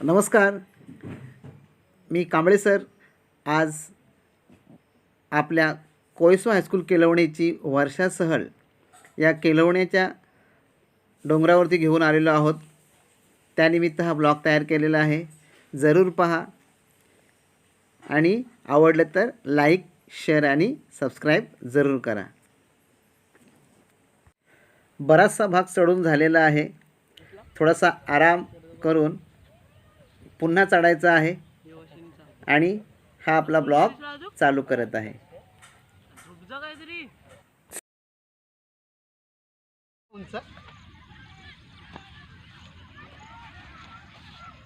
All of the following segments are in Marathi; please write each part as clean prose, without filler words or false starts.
नमस्कार, मी कांबळे सर. आज आपल्या कोयसो हायस्कूल केलवणेची वर्षा सहल या केलवणेच्या डोंगरावरती घेऊन आलेलो आहोत. त्यानिमित्त हा ब्लॉग तयार केलेला आहे. जरूर पहा आणि आवडलं तर लाईक, शेअर आणि सबस्क्राईब जरूर करा. बराचसा भाग चढून झालेला आहे. थोडासा आराम करून पुन्हा चढायचा आहे आणि हा आपला ब्लॉग चालू करत आहे.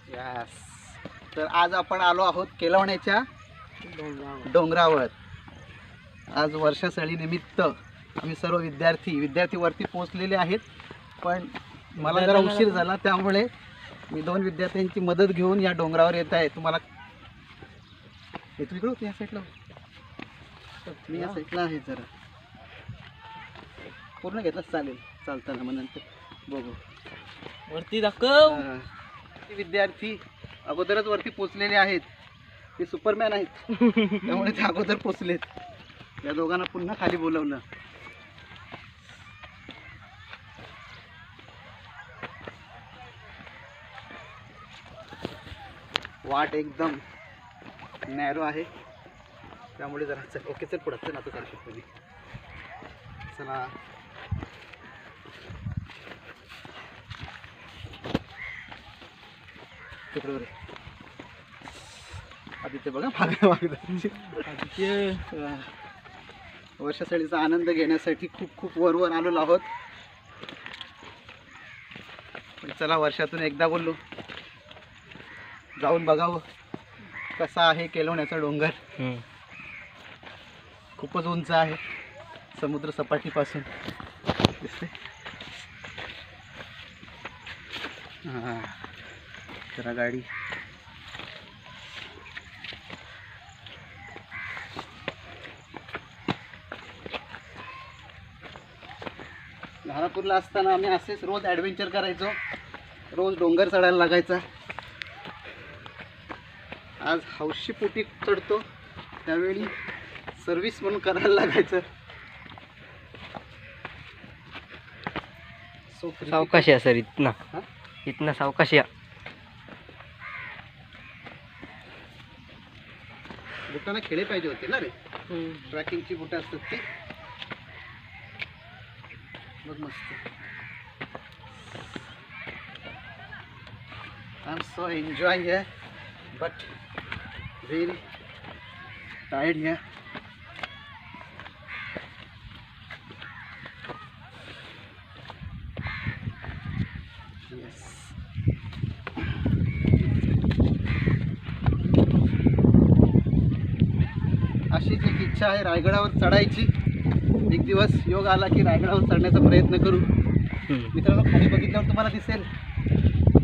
यस, तर आज आपण आलो आहोत केलवण्याच्या डोंगरावर. आज वर्षासळीनिमित्त आम्ही सर्व विद्यार्थी वरती पोहोचलेले आहेत. पण मला जरा उशीर झाला, त्यामुळे मी 2 विद्यार्थ्यांची मदत घेऊन या डोंगरावर येत आहे. तुम्हाला इकडं या साईडला, मी या साईडला आहे. जरा पूर्ण घेतलं चालेल, चालताना मग नंतर बघू. वरती दाखव. विद्यार्थी अगोदरच वरती पोचलेले आहेत. ते सुपरमॅन आहेत, त्यामुळे ते अगोदर पोचलेत. या दोघांना पुन्हा खाली बोलवलं. वाट एकदम नॅरो आहे, त्यामुळे जरा चल. ओके, चल पुढं चल. आता चालू शकतो मी. चला, तिकडे आदित्य बघा वर्षासळीचा आनंद घेण्यासाठी खूप वरवर आलेलो आहोत. पण चला, वर्षातून एकदा बोललो, जाऊन बघावं कसा आहे केलवण्याचा डोंगर. खूपच उंच आहे समुद्र सपाटीपासून दिसते. जरा गाडी लहानापूरला असताना आम्ही असेच रोज ॲडव्हेंचर करायचो. रोज डोंगर चढायला लागायचा. आज हौशी पोटी चढतो, त्यावेळी सर्विस म्हणून करायला लागायचं. सावकाश या सर, इतना सावकाश या. बुटाला खेळे पाहिजे होते ना रे. ट्रॅकिंगची बुटं असतात ती. बघ मस्त. I am so enjoying here, but very tired here. Yes. अशीच एक इच्छा आहे रायगडावर चढायची. एक दिवस योग आला की रायगडावर चढण्याचा प्रयत्न करू. मित्रांनो, खाली बघितल्यावर तुम्हाला दिसेल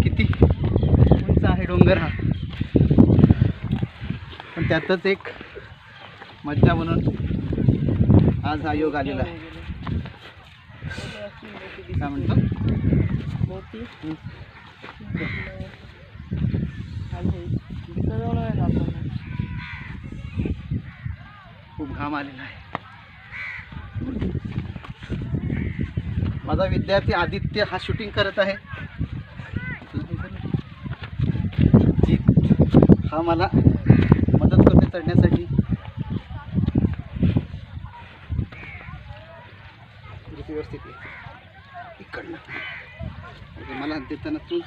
किती उंच आहे डोंगर हा. पण त्यातच एक मज्जा म्हणून आज हा योग आलेला आहे. काय म्हणतो? खूप घाम आलेला आहे. माझा विद्यार्थी आदित्य हा शूटिंग करत आहे. जीत हा मला मदत करते चढण्यासाठी. व्यवस्थित इकडनं मला देताना तू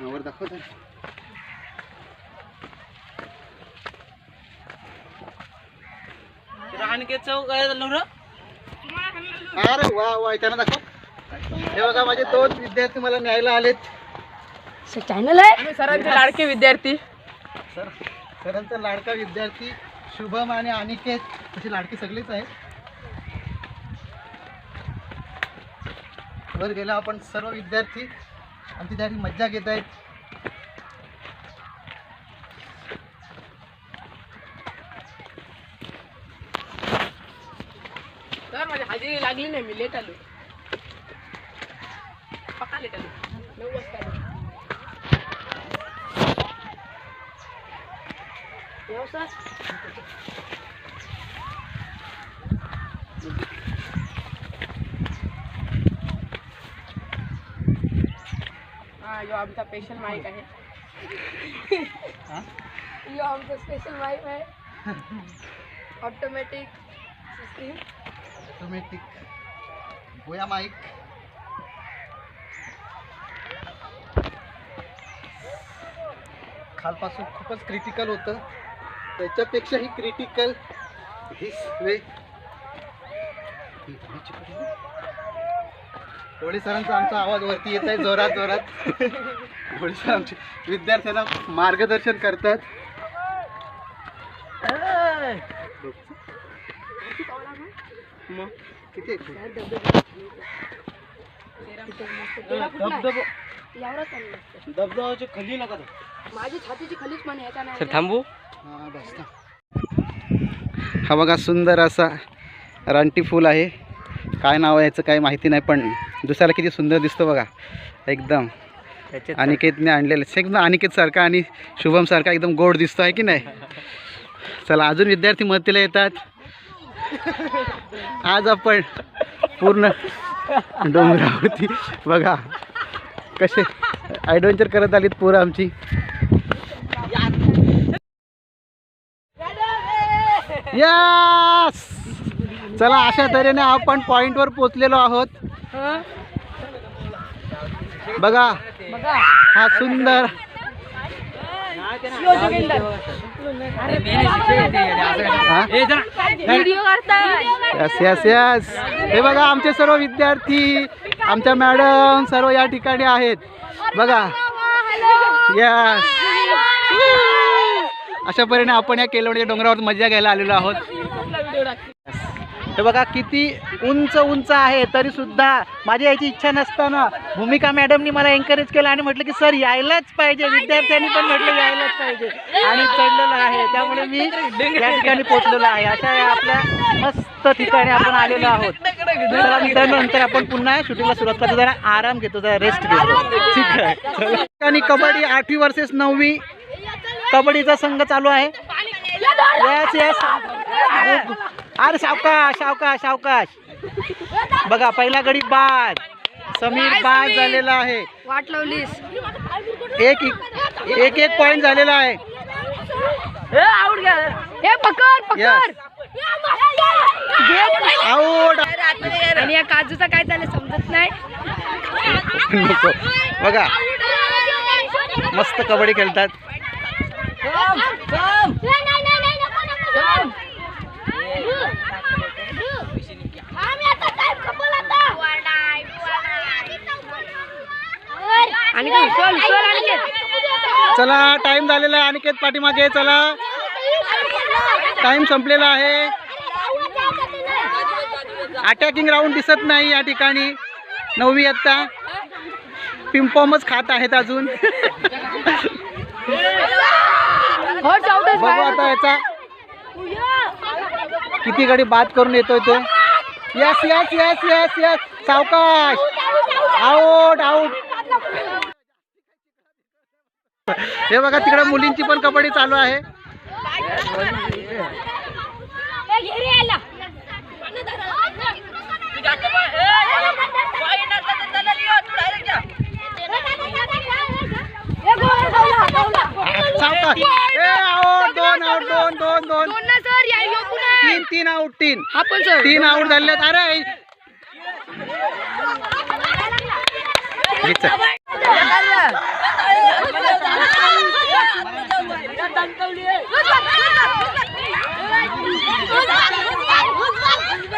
वर दाखव. अरे वा, त्यांना दाखव. हे बघा, माझे 2 विद्यार्थी मला न्यायला आलेत. चॅनल आहे सरांचे लाडके विद्यार्थी. सरांचा लाडका विद्यार्थी शुभम आणि अनिकेत, तसे लाडके सगळेच आहेत. वर गेला आपण सर्व विद्यार्थी आणि तिथे मज्जा घेत आहेत. माझी हाजिरी लागली नाही, मी लेट आलो. पक्का लेट आलो. 9 वाजता आलो. येऊ सर. हा, यो आमचा स्पेशल माईक आहे. यो आमचा स्पेशल माईक आहे. Automatic system. ऑटोमॅटिक होया माईक. खालपासून खूपच क्रिटिकल होतं, त्याच्यापेक्षाही क्रिटिकल धिस वे. होळी सरांचा आमचा आवाज वरती येत आहे जोरात जोरात. होळी सर आमचे विद्यार्थ्यांना मार्गदर्शन करतात. मग किती धबधबाच्या खाली नका माझी छातीची खलीच म्हणे याचा नाही. सर थांबू. हा बस. हा बघा सुंदर असा रानटी फूल आहे. काय नाव आहे याचं काही माहिती नाही, पण दुसऱ्याला किती सुंदर दिसतो बघा एकदम. अनिकेतने आणलेलं एकदम अनिकेत सारखा आणि शुभम सारखा एकदम गोड दिसतो आहे की नाही. चला अजून विद्यार्थी मदतीला येतात. आज आपण पूर्ण डोंगरावरती बघा कसे ॲडव्हेंचर करत आलीत पोरं आमची. यस. चला अशा तऱ्हेने आपण पॉइंटवर पोचलेलो आहोत. बघा हा सुंदर यस यस यस. हे बघा आमचे सर्व विद्यार्थी, आमच्या मॅडम सर्व या ठिकाणी आहेत बघा. यस. अशा परीने आपण या केलवडीच्या डोंगरावर मजा घ्यायला आलेलो आहोत. हे बघा किती उंच उंच आहे, तरी सुद्धा माझी यायची इच्छा नसताना भूमिका मॅडमनी मला एन्करेज केलं आणि म्हटलं की सर यायलाच पाहिजे. विद्यार्थ्यांनी पण म्हटलं यायलाच पाहिजे आणि चढलेलं आहे. त्यामुळे मी या ठिकाणी पोचलेलो आहे. अशा आपल्या मस्त ठिकाणी आपण आलेलो आहोत. चला मित्रांनो, नंतर आपण पुन्हा शूटिंगला सुरुवात करतो. जरा आराम घेतो, जरा रेस्ट घेतो. ठीक आहे. आणि कबड्डी 8वी वर्सेस 9वी कबड्डीचा संघ चालू आहे. Yes yes. अरे सावकाश सावकाश सावकाश. बघा पहिला गडी बाद. समीर बाद झालेला आहे. वाट लावलीस. एक एक पॉइंट झालेला आहे. आउट घ्या. हे पकड पकड. आउट. आणि या काजूचा काय झालं समजत नाही. बघा मस्त कबड्डी खेळतात. चला टाइम झालेला आहे. अनिकेत पाठीमागे. चला टाइम संपलेला आहे. अटॅकिंग राऊंड दिसत नाही या ठिकाणी. 9वी आता पिंपॉमच खात आहेत अजून. बघू आता याचा किती गडी बाद करून येतोय तो. Yes yes yes yes yes. सावकाश. Out out. हे बघा तिकडे मुलींची पण कबड्डी चालू आहे. सावकाश. आउट. दोन आउट. दोन दोन दोन. तीन आउट. तीन आउट झाले.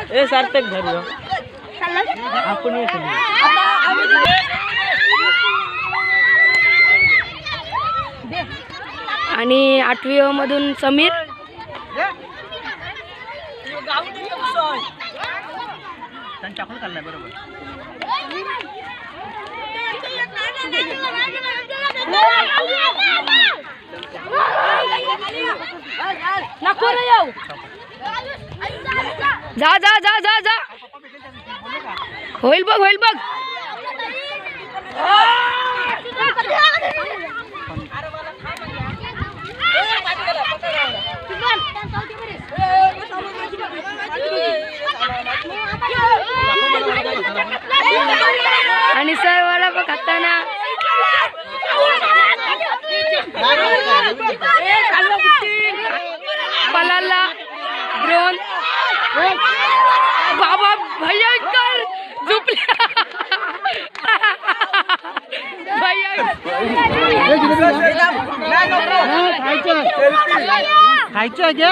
अरे सार्थक धरू आपण. आणि 8वी मधून समीर. बरोबर. नको रे येऊ. जा जा जा जा जा. होईल बघ होईल बघ. आणि सर वडापाव खाताना पलाला ड्रोन बाबा भयंकर झोपल्या. खायचं आहे का?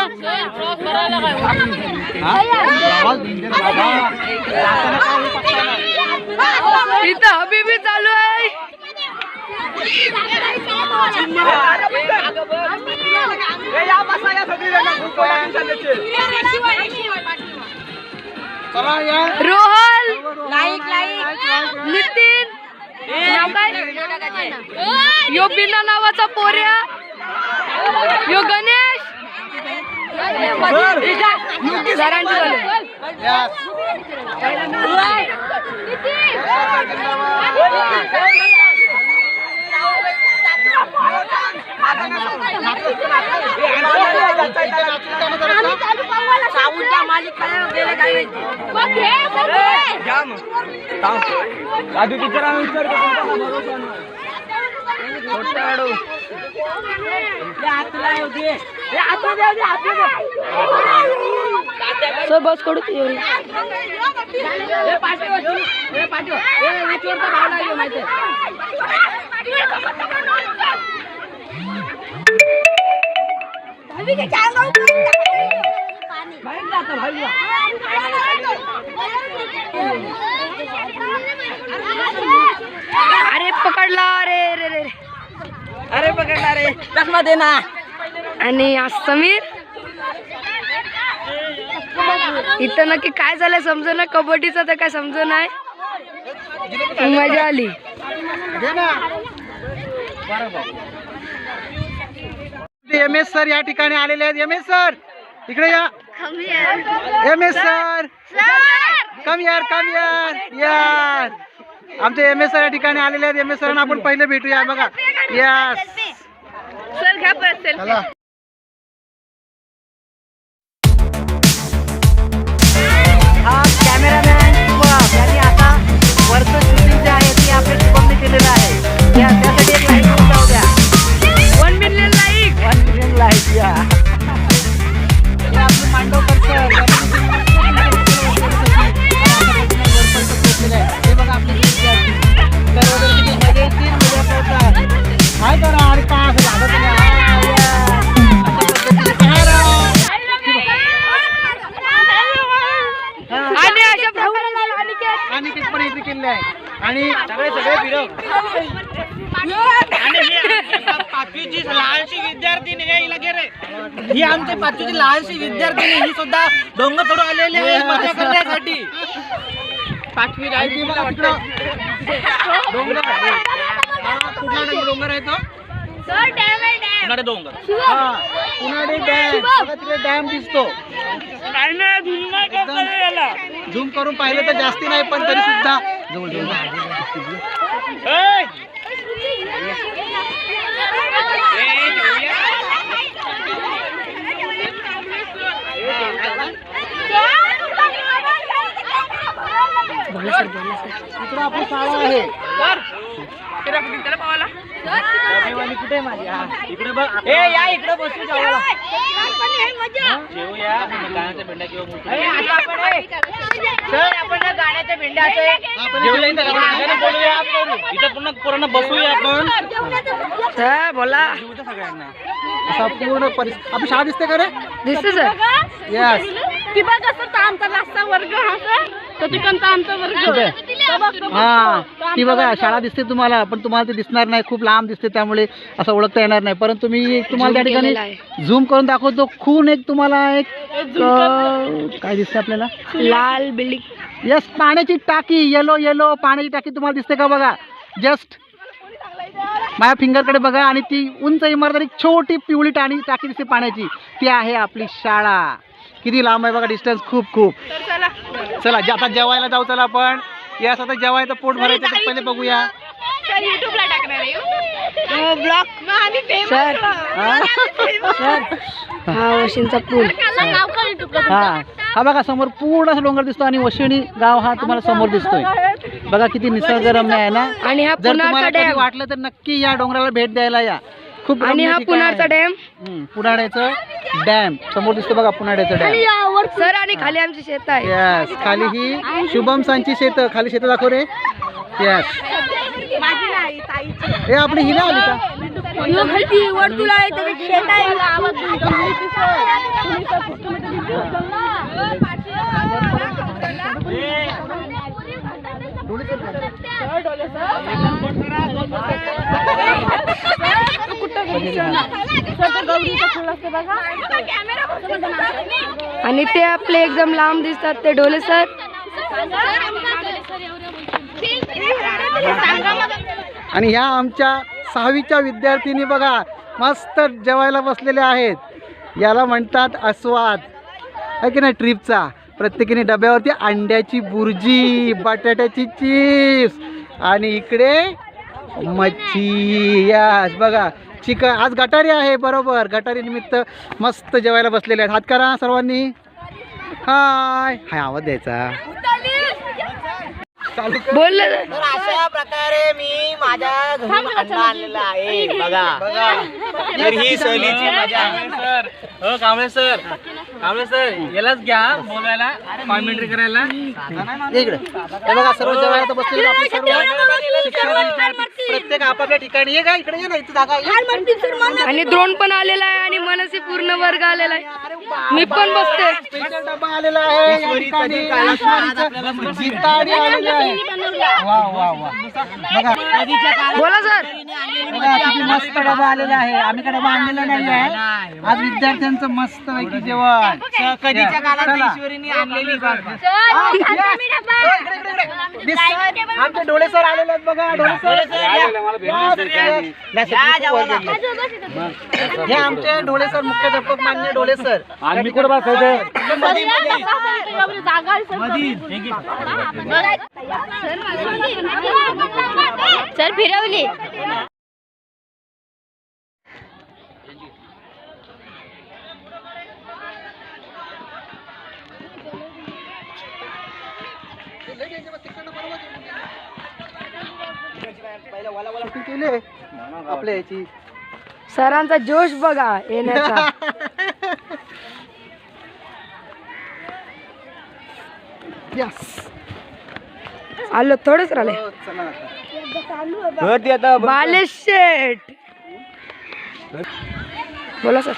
इथं हबीबी चालू आहे. रोहल नितीन नाव काय? यो बिना नावाचा पोऱ्या, यो गणेश सरांची बस कडू अरे पकडला रे रे रे अरे पकडला रे चष्मा दे ना. आणि आज समीर इथं नक्की काय झालं समज ना. कबड्डीचं तर काय समज नाही. मजा आली. एम एस सर या ठिकाणी आलेले आहेत. एम एस सर इकडे या. एम एस सर कम यार यार. आमचे एम एस सर या ठिकाणी आलेले आहेत. एम एस सरांना आपण पहिले भेटूया बघा. यस सर घ्या परत चला. हा कॅमेरामॅन शुभम यांनी आता वरचं शूटिंग जे आहे ते आपल्या शुभमने केलेलं आहे. त्यासाठी एक लाईक जाऊ द्या. 1 मिलियन लाईक. 1 मिलियन लाईक या. आपलं मांडवकर सर हे बघा आपले विद्यार्थी तर वगैरे किती मजा येतील. काय करा आणि काय असं लागत आणि अशा प्रकारे आणि कितपर्यंत एंट्री केलेली आहे. आणि सगळे पाचवीची लहानशी विद्यार्थिनी आहे हिला घे रे. ही आमची पाचवीची लहानशी विद्यार्थिनी ही सुद्धा डोंगर चढून आलेली आहे मजा करण्यासाठी. पाचवी राहिली बघा तिकडं डोंगर. कुठला डोंगर आहे तो? उन्हाळे डोंगर. हा उन्हाळे डॅम. बघा तिकडे डॅम दिसतो. झूम करून पाहिलं तर जास्ती नाही पण तरी सुद्धा जवळ इकडं आपली शाळा आहे. कुठे माझी इकडे बघ. ए या इकडे बसू जेवायला. जेवूया गाण्याच्या भेंड्या किंवा सर आपण गाण्याच्या भेंड्या जेवूया इथं बोलूया आपण. इथं पुन्हा पोरांना बसूया आपण. सर बोला. सगळ्यांना असा पूर्ण आपली शाळा दिसते का रे? दिसते सर. यस ती बघ असं आमचा लास्टचा वर्ग हा सर. तो तिकडचा आमचा वर्ग. हा ती बघा शाळा दिसते तुम्हाला पण तुम्हाला ते दिसणार नाही. खूप लांब दिसते त्यामुळे असं ओळखता येणार नाही. परंतु मी तुम्हाला त्या ठिकाणी झूम करून दाखवतो. खून एक तुम्हाला एक काय दिसते आपल्याला? लाल बिल्डिंग. यस पाण्याची टाकी. येलो पाण्याची टाकी तुम्हाला दिसते का? बघा जस्ट माझ्या फिंगरकडे बघा. आणि ती उंच इमारत एक छोटी पिवळी टाकी दिसते पाण्याची. ती आहे आपली शाळा. किती लांब आहे बघा डिस्टन्स. खूप चला आता जेवायला जाऊ. चला आपण या आता जेवायचं पोट भरायचं तर पहिले बघूया. सर हा वशींचा पूल. हा बघा समोर पूर्ण असं डोंगर दिसतो आणि वशिणी गाव हा तुम्हाला समोर दिसतोय. बघा किती निसर्गरम्य आहे ना. आणि हा जर पुण्याचा तुम्हाला कधी डॅम. वाटलं तर नक्की या डोंगराला भेट द्यायला या. खूप आणि रम्य हा ठिकाण पुण्याचा आहे. डॅम. पुनाड्याचं डॅम समोर दिसतो बघा. पुनाड्याचं डॅम. सर आणि खाली आमची शेत आहे. यस खाली ही शुभमसांची शेतं. खाली शेतं दाखव रे. यस हे आपली ही नाही आली का. आणि ते आपले एकदम लांब दिसतात ते डोले सर. आणि ह्या आमच्या 6वीच्या विद्यार्थिनी बघा मस्त जेवायला बसलेल्या आहेत. याला म्हणतात आस्वाद आहे की नाही ट्रिपचा. प्रत्येकीने डब्यावरती अंड्याची बुर्जी, बटाट्याची चिप्स आणि इकडे मच्छी. यास बघा चिकन. आज गटारी आहे बरोबर. गटारी निमित्त मस्त जेवायला बसलेले आहेत. हात करा सर्वांनी. हाय हाय आवाज द्यायचा. चालू कर. बोललं तर अशा प्रकारे मी माझ्या घरून अंडा आणलेला आहे. बघा तर ही सहलीची मजा आहे. सर हो कांबळे सर यालाच घ्या बोलायला कॉमेंट्री करायला. ये इकडे. हे बघा सर्व जेवायला तर बसलेले आपले सर्व शिक्षक प्रत्येक आपापल्या ठिकाणी. ये का इकडे ये ना इथे जागा ये. आणि द्रोण पण आलेला आहे आणि मनसे पूर्ण वर्ग आलेला आहे. मी पण बसते. स्पेशल डबा आलेला आहे या ठिकाणी. ईश्वरीचं जिताडी आलेली आहे. वा वा वा बघा बोला सर. बघा किती मस्त डबा आलेला आहे. आम्ही काय डबा आणलेला नाही आहे. आज विद्यार्थ्यांचं मस्त पैकी जेवण. कधीच्या काळात चला. ईश्वरीने आणलेली आमचे डोळे सर आलेले आहेत बघा. डोळे सर हे आमचे डोळे सर मुख्याध्यापक मान्य डोळे सर. आम्ही कुठे सर फिरवली. केले आपल्या याची. सरांचा जोश बघा येण्याचा. यस आलो थोडंच राहिले. बालेश शेठ. बोला सर.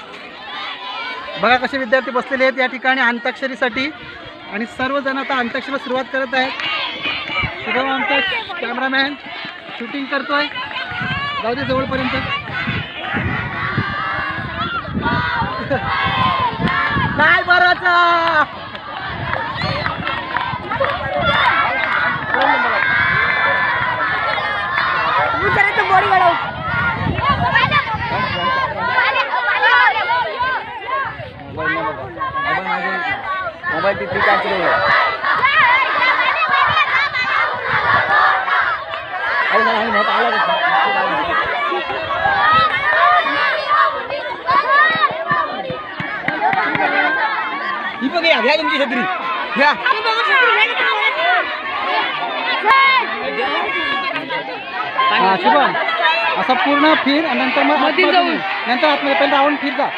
बघा कसे विद्यार्थी बसलेले आहेत या ठिकाणी अंताक्षरीसाठी. आणि सर्वजण आता अंताक्षरीला सुरुवात करत आहेत. शुभम आमचा कॅमेरामॅन शूटिंग करतोय. जाऊ दे जवळपर्यंत. नाही बराचा. मोबाईल तिथे ही बघ या घ्या तुमची छत्री घ्या. हा शुभम असं पूर्ण फिर आणि नंतर मग मधील जाऊन. नंतर आतमध्ये पहिला राऊंड फिर जा.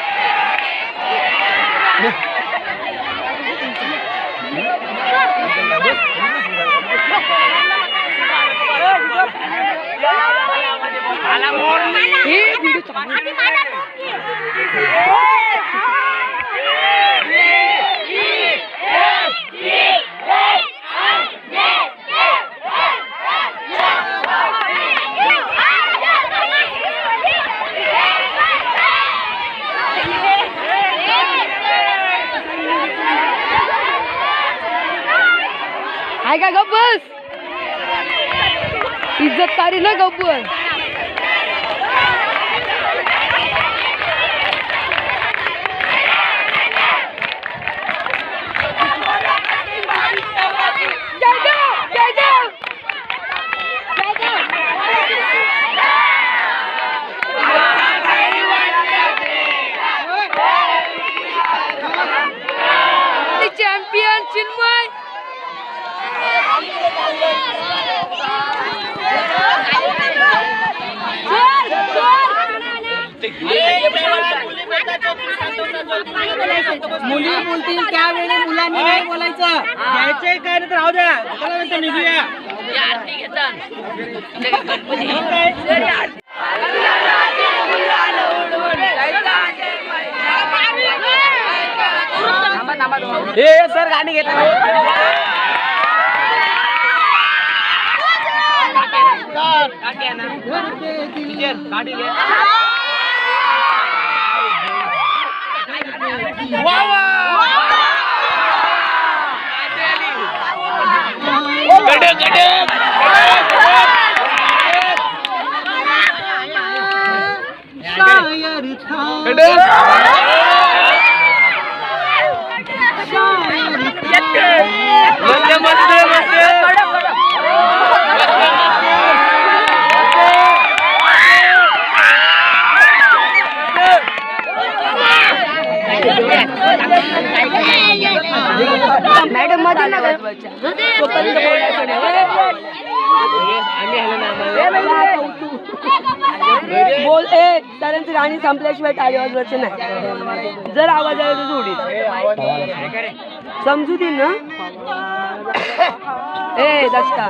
आहे का गप्प बस. इज्जत कारी ना गप्प बस. जय देव, जय देव. मुली बोलतील त्यावेळी मुलांनी नाही बोलायचं. घ्यायचंय काय नाही तर राहू द्या. चला म्हणतो निघूया. हे सर गाणी घेत गाडी घे. मॅडम मध्ये नका बोल ए सरांची गाणी संपल्याशिवाय टाळी वाजवायची नाही. जर आवाज आला तर जोडी समजू दे ना. ए दत्ता